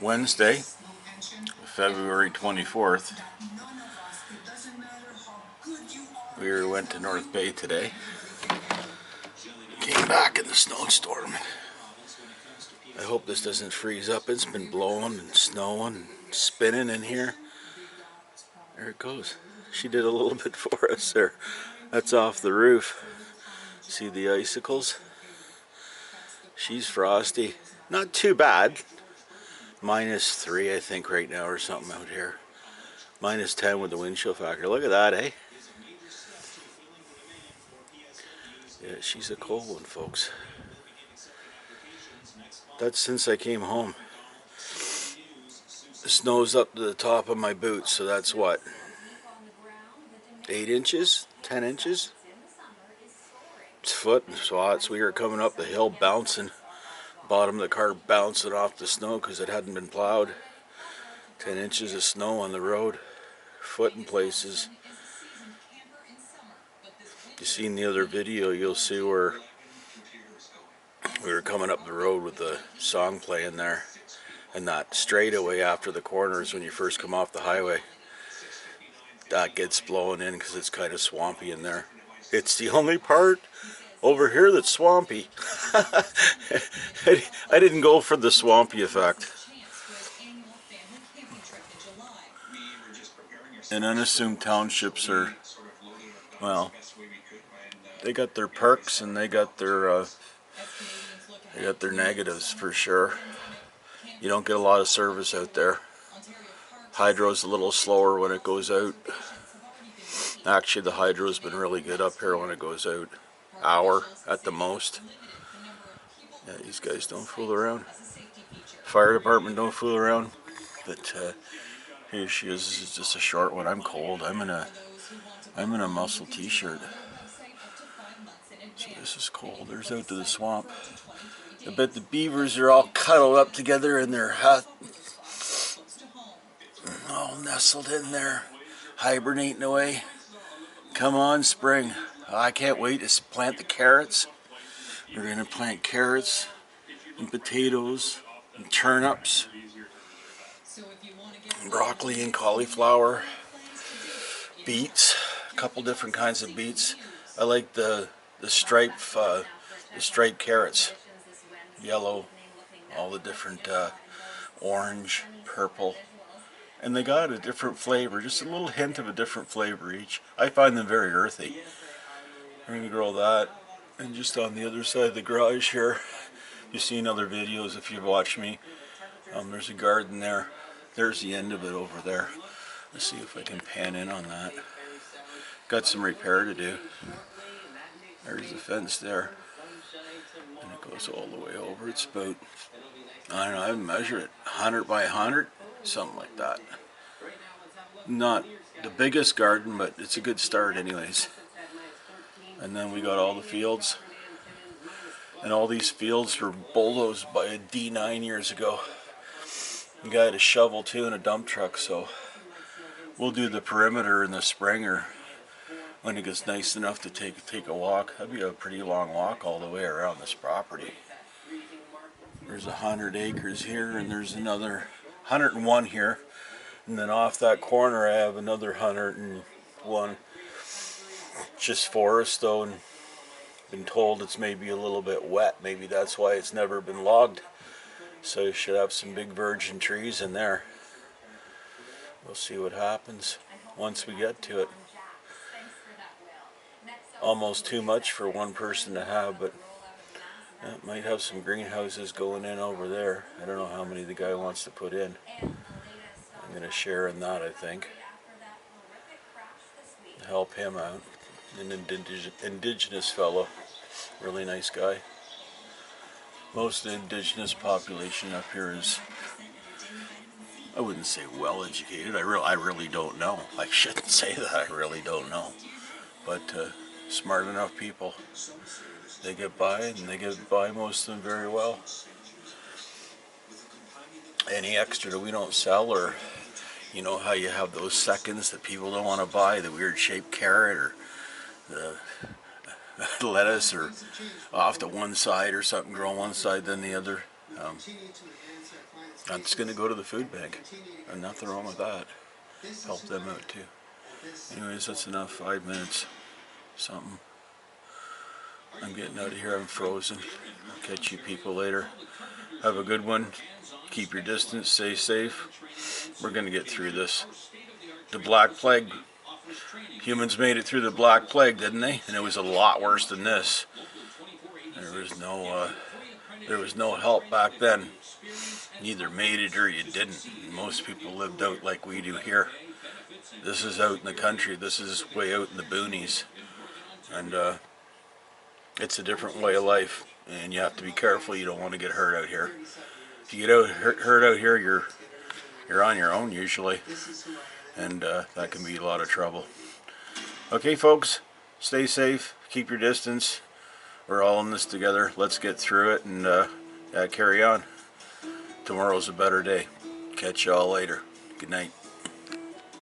Wednesday, February 24th. We went to North Bay today. Came back in the snowstorm. I hope this doesn't freeze up. It's been blowing and snowing and spinning in here. There it goes. She did a little bit for us there. That's off the roof. See the icicles? She's frosty. Not too bad. -3 I think right now or something out here. -10 with the wind chill factor. Look at that, eh? Yeah, she's a cold one, folks. That's since I came home. The snow's up to the top of my boots, so that's what? 8 inches? 10 inches? It's foot and spots. We were coming up the hill bouncing. Bottom of the car bouncing off the snow because it hadn't been plowed. 10 inches of snow on the road. Foot in places. If you've seen the other video, you'll see where we were coming up the road with the song playing there. And that straightaway after the corners when you first come off the highway. That gets blown in because it's kind of swampy in there. It's the only part over here that's swampy. I didn't go for the swampy effect. And unassumed townships are, well, they got their perks and they got their negatives for sure. You don't get a lot of service out there. Hydro's a little slower when it goes out. Actually, the hydro's been really good up here when it goes out. Hour at the most. Yeah, these guys don't fool around. Fire department don't fool around. But here she is. This is just a short one. I'm cold. I'm in a muscle t-shirt. So this is cold. There's out to the swamp. I bet the beavers are all cuddled up together in their hut. All nestled in there, hibernating away. Come on, spring. I can't wait to plant the carrots. We're going to plant carrots and potatoes and turnips, and broccoli and cauliflower, beets, a couple different kinds of beets. I like the striped carrots, yellow, all the different orange, purple. And they got a different flavor, just a little hint of a different flavor each. I find them very earthy. I'm going to grow that. And just on the other side of the garage here, you've seen other videos if you've watched me. There's a garden there. There's the end of it over there. Let's see if I can pan in on that. Got some repair to do. There's the fence there. And it goes all the way over. It's about, I don't know, I haven't measured it. 100 by 100? Something like that. Not the biggest garden, but it's a good start anyways. And then we got all the fields. And all these fields were bulldozed by a D9 years ago. The guy had a shovel too and a dump truck, so we'll do the perimeter in the spring or when it gets nice enough to take a walk. That'd be a pretty long walk all the way around this property. There's 100 acres here and there's another 101 here, and then off that corner I have another 101. Just forest though, and been told it's maybe a little bit wet. Maybe that's why it's never been logged. So you should have some big virgin trees in there. We'll see what happens once we get to it. Almost too much for one person to have, but it might have some greenhouses going in over there. I don't know how many the guy wants to put in. I'm going to share in that, I think. Help him out. An indigenous fellow. Really nice guy. Most of the indigenous population up here is, I wouldn't say well educated. I really don't know. I shouldn't say that. I really don't know. But smart enough people. They get by, and they get by most of them very well. Any extra that we don't sell, or you know how you have those seconds that people don't want to buy, the weird shaped carrot or the lettuce or off to one side or something, grow on one side then the other. Um, I'm just going to go to the food bank, and nothing wrong with that. Help them out too. Anyways, that's enough. 5 minutes, something. I'm getting out of here. I'm frozen. I'll catch you people later. Have a good one. Keep your distance. Stay safe. We're going to get through this. The Black Plague. Humans made it through the Black Plague, didn't they? And it was a lot worse than this. There was no help back then. You either made it or you didn't. Most people lived out like we do here. This is out in the country. This is way out in the boonies. And it's a different way of life. And you have to be careful. You don't want to get hurt out here. If you get hurt out here, you're on your own usually. And that can be a lot of trouble. Okay, folks, stay safe. Keep your distance. We're all in this together. Let's get through it and carry on. Tomorrow's a better day. Catch y'all later. Good night.